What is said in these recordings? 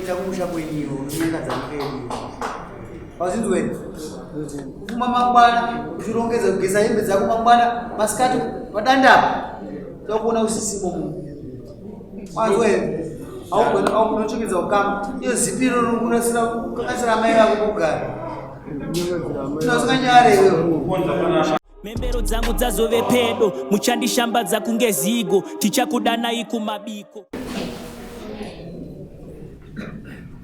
Takusha kwenyewe unyanga dzamukeni wazindweni kufuma mangwana uchirongedza kugeza hembe dzako mangwana masikati padanda tokuona usisimo munhu wazwe au kunochengedza ukama iyo zipiro nokunasira kakasira mai vako kugara tinasinganyare iwewe membero dzangu dzazove pedo muchandishambadza kunge zigo tichakudanai kumabiko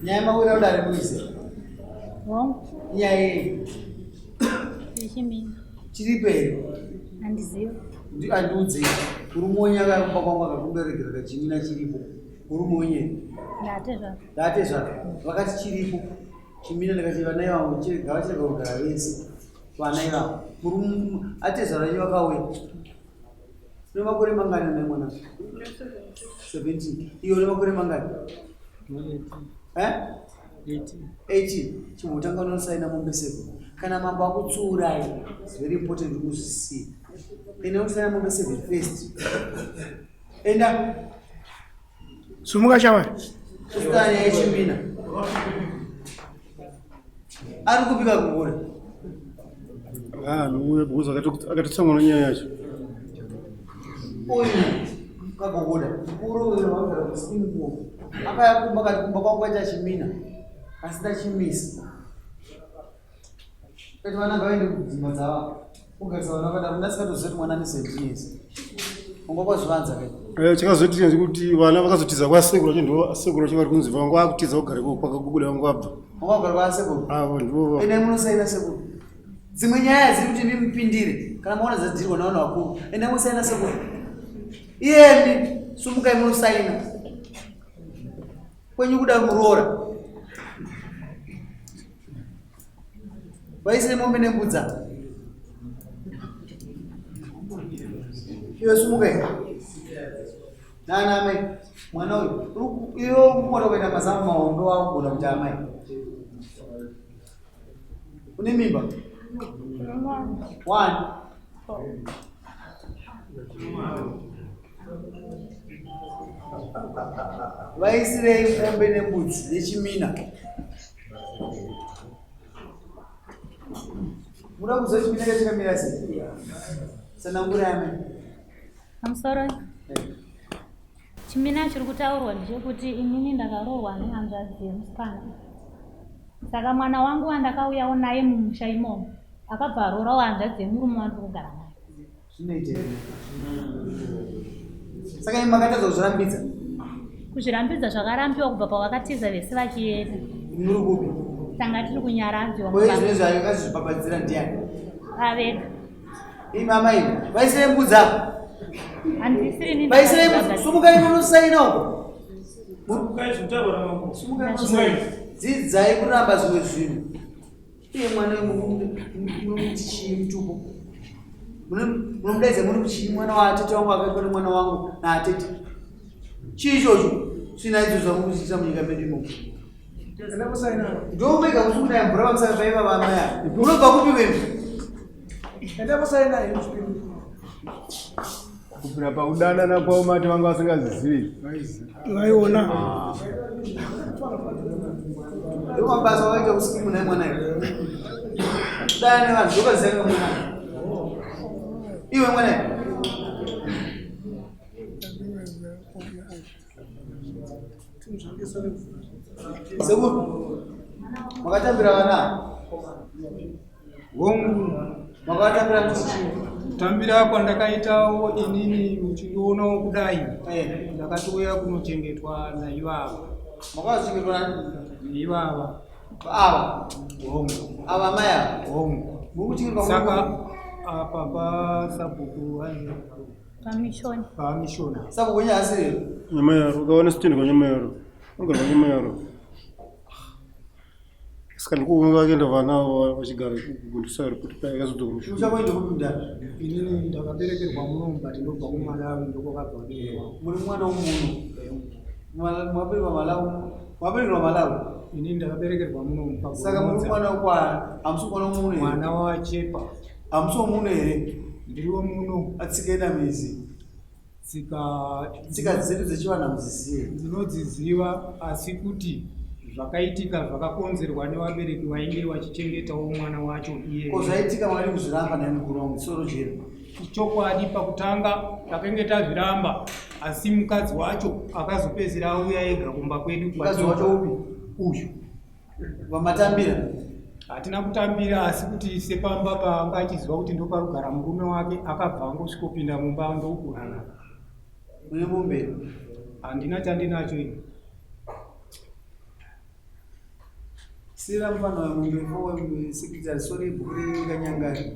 nyama wira udare muise nyaya chiriperi andiudze uri monyaka kwakwangu akakumberekera kachimina chiripo uri monye ndate zvako vakati chiripo chimina ndakati vanai vangu gava chireka kugara vese vanai vangu ateza ranyi vakauya une makore mangani nai mwana 17 iyo une makore mangani 18 chimutanga unosaina mumbeseko kana mambo akutsuurai very important kuzisiya ene unosaina mumbeseko first enda sumuka chawa ustani yechimina ari kupika kukura nuye buza akatitsamwa nyaya yacho uyu kagogoda kuro wanga kusimbo akayakumba katikumba kwangu acha chimina asita chimisa kuti vana ngavaende kudzimba dzavo kugarisa vana vakada munasikatozoti mwana ne17 ungakwazvivanza kai chakazoti kuti vana vakazotiza kwasekuru chindo sekuru chivari kunzi vangu akutiza kugara kwakaguguda vangu abva ungagara kwasekuru ndivo ene munosaina sekuru dzimwe nyaya dziri kuti ndimupindire kana maona dzadirwa navanhu vakuru ene musaina sekuru iyemi sumukai munosaina kwenyu kuda muroora vaisire mombe nembudza iwe sumukai nana amai mwana uyu iyo mumwana kuenda mazamu mahombe wakugona kuti amai une mimba 1 vaisirei mombe nembudzi yechimina muda kuziva chimina chachakamira sei sanangura yame amusoro chimina chiri kutaurwa ndechekuti inini ndakaroorwa nehanzvadzi yemusikana saka mwana wangu wandakauyawo naye mumusha imomo akabva aroora wahanzvadzi yemurume wandiri kugara naye zvinoite saka imi makatadza kuzvirambidza kuzvirambidza zvakarambiwa kubva pawakatiza vese vachienda muri kupi tanga tiri kunyaradzi oizvine zvakazvipapadzira ndiani aveka imi amai vaisire mbudzi apo handisiri vaisire sumukai munosaina uko dzidzai kuramba zvimwe zvinhu iye mwana munoti chii mutupo munomudaidza muri kuchii mwana waatete wangu akaitwa nemwana wangu naatete chii ichocho svina idzo zvamukuchiita munyika medu imomo ndomega musikudai mvura vamusaka vaiva vamaya unobva kupi wenu kupira pakudanana kwavo mati vanga vasingazizivi vaiona ndomabasa wakaita usikimu naye mwana dana nevanhu ndokaziva mwana iwe mwana sekuru makatambira vana hongu makatambira mutichi kutambira kwandakaitawo inini uchindionawo kudai ndakatouya kunochengetwa naivava makazochengetwa naivava ava hongu ava mai ava hongu mukuchengetwa saka apa pasabhuku pamishoni sabu kwenye asiri nyama yaro ukaona sitini kwa nyama yaro ugara kwa nyama yaro sikandikuunga akaenda vana vachigara kugundisaro kuti paikazotokumusha uchakoende kupi mdani inini ndakaberekerwa munomu but ndobva kumalawi ndokwakabvaberwa muri mwana womunhu mwaberekerwa malawi inini ndakaberekerwa munomu saka muri mwana wokwana hamusi mwana womunhu mwana wachepa hamusi womunhu here ndiriwo muno atsikaenda mizi tsika dzedu dzechivanhu hamudzizive ndinodziziva asi kuti zvakaitika zvakakonzerwa nevabereki vainge vachichengetawo mwana wacho iye. Kozaitika mwari kuzviramba naye mukuru wangu soro chero. Chokwadi pakutanga takenge tazviramba asi mukadzi wacho akazopedzera auya ega kumba kwedu. Mukadzi wacho upi? Uyu. Vamatambira? Hatina kutambira asi kuti sepamba paanga achiziva kuti ndo parugara murume wake akabva angosvikopinda mumba ndokurara. Mune mombe? Handina chandinacho ini. Sira mfano wa mombe 4 sekretari sori bukuri kanyangari.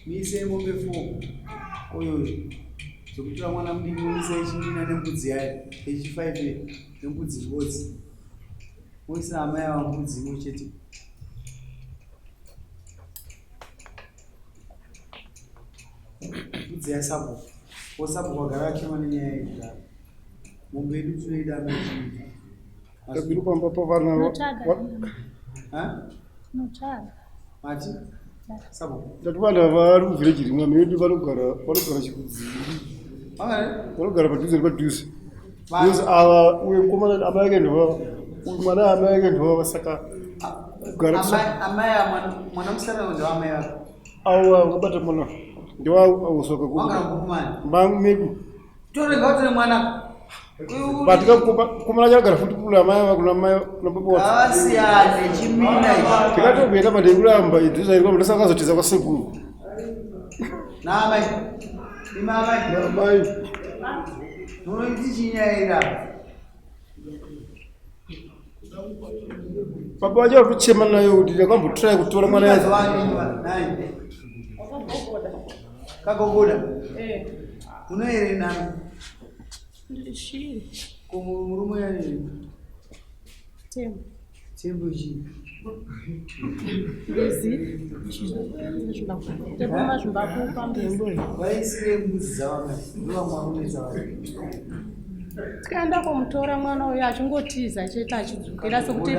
Mise mombe 4. Oyo. Zokutora mwana mudiki mise echindina nembudzi yayo. H5 nembudzi zvodzi. Moisa amaya wa mbudzi mochete. Mbudzi ya sabo. Osabu kwagara chema nenyaya yekudhara. Mombe yedu tunoida amachini. Tabiru pamba pavarna. Nochaga. Mati? Sabo. Tatuvana vari muvhireji rimwe medu vanogara chikudzi. Vanogara padhuze nepadhuze. Because uye mukomana amai ake ndova mwana amai ake ndova saka kugara mwana musana ndova amai ake. Awa ukabata mwana ndova ausoka ku. Wangara mukomana. Mbangu medu. Torenga kuti mwana Batika kumana chagara futi kula amai kuna amai kuna baba wake. Asiyane chimina ichi. Tikatobeka madekuramba idhuza iriko mutasa akazotiza kwa sekuru. Na amai. Ima amai. Na amai. Noiti chinyaira. Papa waje kuchema nayo kuti akambotry kutora mwana yazo. Nai. Kagogoda. Unoere nani? Ndishiri. Kumurume yani. Tembo. Tembo chi. Ndezi. Tembo mazvimbapo pambembo. Vaisire mbudzi dzavamai. Ndiva mwarume dzavamai. Tikaenda kumutora mwana uyu achingotiza chete achidzukira sekuti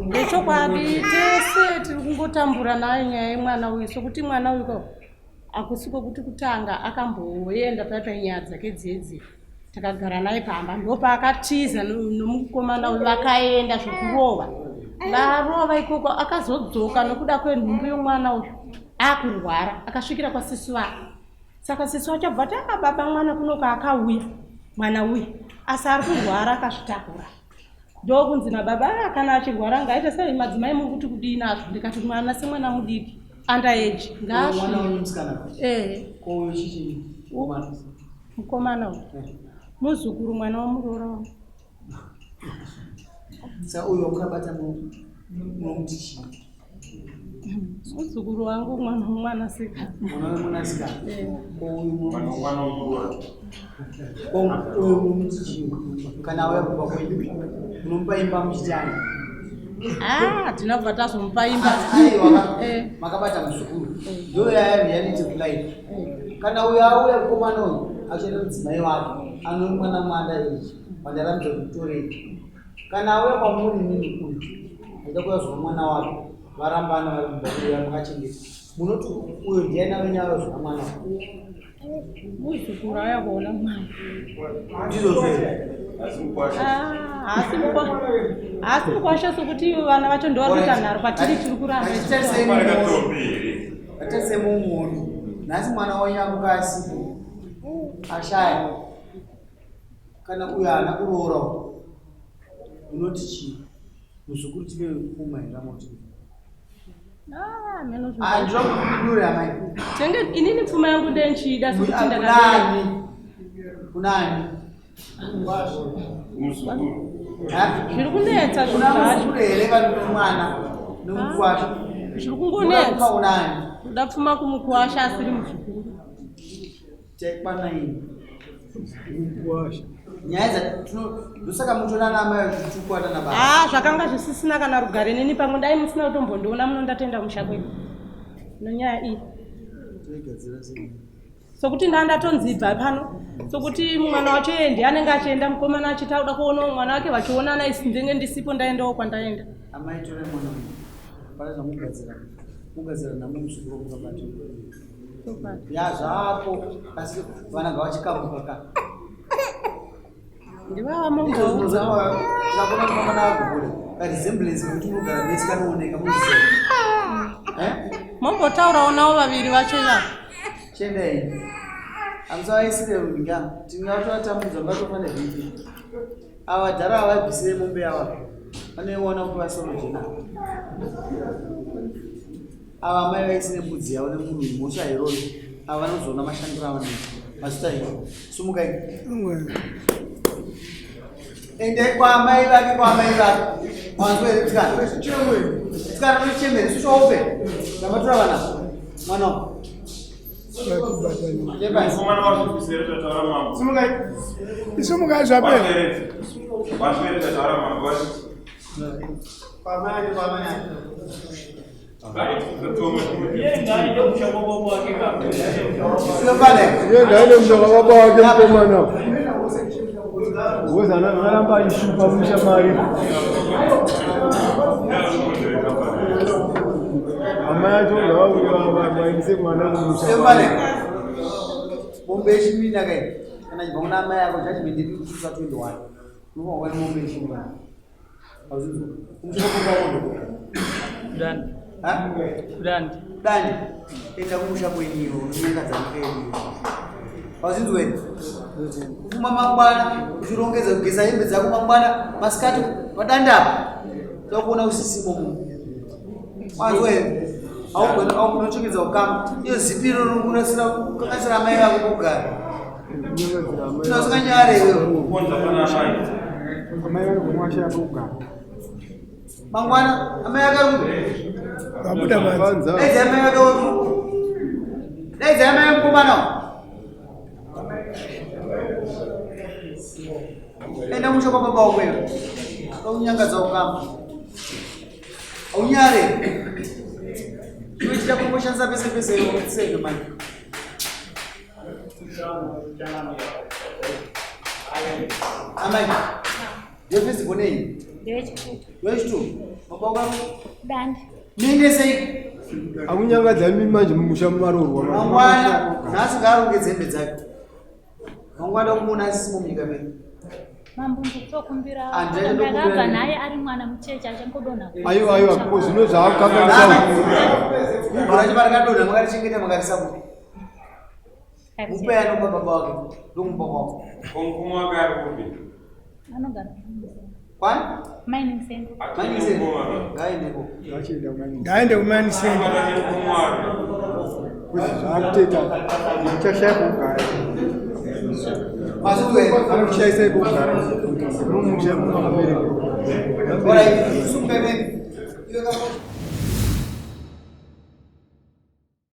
ndechokwadi tese tiri kungotambura naye nyaya yemwana uyu sokuti mwana uyu akusiko kuti kutanga akamboenda panyaya dzake dzedzi takagara naye pamba ndopaakatiza nomukomana uyu vakaenda zvokurova varova ikoko akazodzoka nokuda kwenhumbu yomwana uyu akurwara akasvikira kwasisi vake. Saka sisi wacho bva takababa mwana kunoka akauya mwana uyu asi ari kurwara akazvitakura ndokunzi nababa kana achirwara ngaite sei madzimai muri kuti kudii nazvo ndikati mwana semwana mudiki underage mukomana uyu muzukuru mwana wamuroora wangu. Saka uyu wakabata mumutichi. Muzukuru wangu mwana sika. Mwana sika. Uyu mumutichi kana waya kubva kwedu. Unompa imba muchitani. Tinabva tazomupa imba. Makabata muzukuru. Ndo yaya reality of life. Kana uyu auya kukomana uyu achienda mudzimai wake ano mwana mwanda ichi pandaramidza kutoreki. Kana auya kwamuri nini uyu aida kuyazva mwana wake varambana vari kubvakuya makachengeta munoti uyo ndiana wenyaya zva mwana muzukuru ayakuona mwana ndizozve asi mukwasha sokuti vana vacho ndovakuita nharo patiri tiri kuramba atarise mumuoni nhasi mwana wanyamuka asipo ashaya kana uyo haana kuroora unoti chii muzukuru tive kumaira moti ndinokunyure amai tenge inini pfuma yangu ndenchida sokuti kunani zviri kunetsa zvacho here vanope mwana nomukwasha zviri kungonetsa uda pfuma kumukwasha asiri muzukuru tekpanaini mukwasha nyaya ndosaka mutonana amai tichikwata nababa zvakanga zvisisina kana rugare neni pamwe dai musina kutombondiona muno ndatenda musha kwedu nonyaya iyi sokuti ndandatonzibva pano sokuti mwana wacho endi anenge achienda mukomana achiti auda kuona mwana wake vachionana isi ndenge ndisipo ndaendawo kwandaenda amai tore mwana paraza mugadzira namo muzukuru mukabati ya zvako asi vana ngavachikamuka ndivava mongaudza Sakona kama na kule. Ka resemblance kuti unogara vese kanooneka muziva. Mombotaurawo navo vaviri vacho izvo. Chendei. Amusaisire runga. Tingatotambudza ngatofane vhiki. Ava dhara avabvisire mombe yava. Vanoiona kuti vasorojena. Ava mai vaisire mbudzi yavo nemunhu mhosva iroro. Ava vanozoona mashandiro avanoita. Mazita iro. Sumukai. Endai kwaamai vake Mwanzo here tsikana. Tsikana nochemere suchope. Ndamatora vana. Mwana. Sumukai zvape. Ndaine mshaka baba wake mkomana. Wewe anaramba ishupa mshamari. Amayacho ngawa wainse mwana mshamari. Mombe shimina kai. Kana jibona mai yako judgment ndi kusuka 21. Nuko wani mombe shimina. Azuzu. Umshaka baba wako. Dani. Ha? Dani. Enda kumusha kwenyewe, unyanga dzamukeni. Azuzu wewe. Kuma mangwana, uchirongedza kugeza hembe dzako mangwana, masikati padanda apa. Tokuona usisimo munhu. Mazwe. Au kunochekedza ukama. Iyo zipiro rokunasira kakasira mai vako kugara. Tinozikanyare iwewe. Amai vano kumwasha kugara. Mangwana, amai akarudi. Abuda manza. Dai amai akarudi. Dai amai mkomana. Enda musho kwa baba wewe. Unyanga ukama. Unyare. Kuita kumoshanza pese yokusenge manje. Amai. Yefisi boneni. Yechitu. Baba wako. Dandi. Ninde sei? Akunyanga dzami manje mushamarorwa. Mangwana, nasi garongedze hembe dzake. Mangwana kumuna sisimo munyika medu. Mambungu kumbira Andai ndakabva naye ari mwana mucheche achangodonha. Aiwa ko zvino zvaakakanisa. Mvura chiparakadonha makarichengeta makarisa kuti. Mupe anopa baba wake. Ndomupa kwako. Kumwa gari kupi? Anogara. Kwani? Mining center. Mining center. Ngaendeko. Ndaende kumani center. Akuteta. Ndichashaya kugara. Mazwe, Amuchaisa kugara. Mumusha mu America. Ora, isso bebe.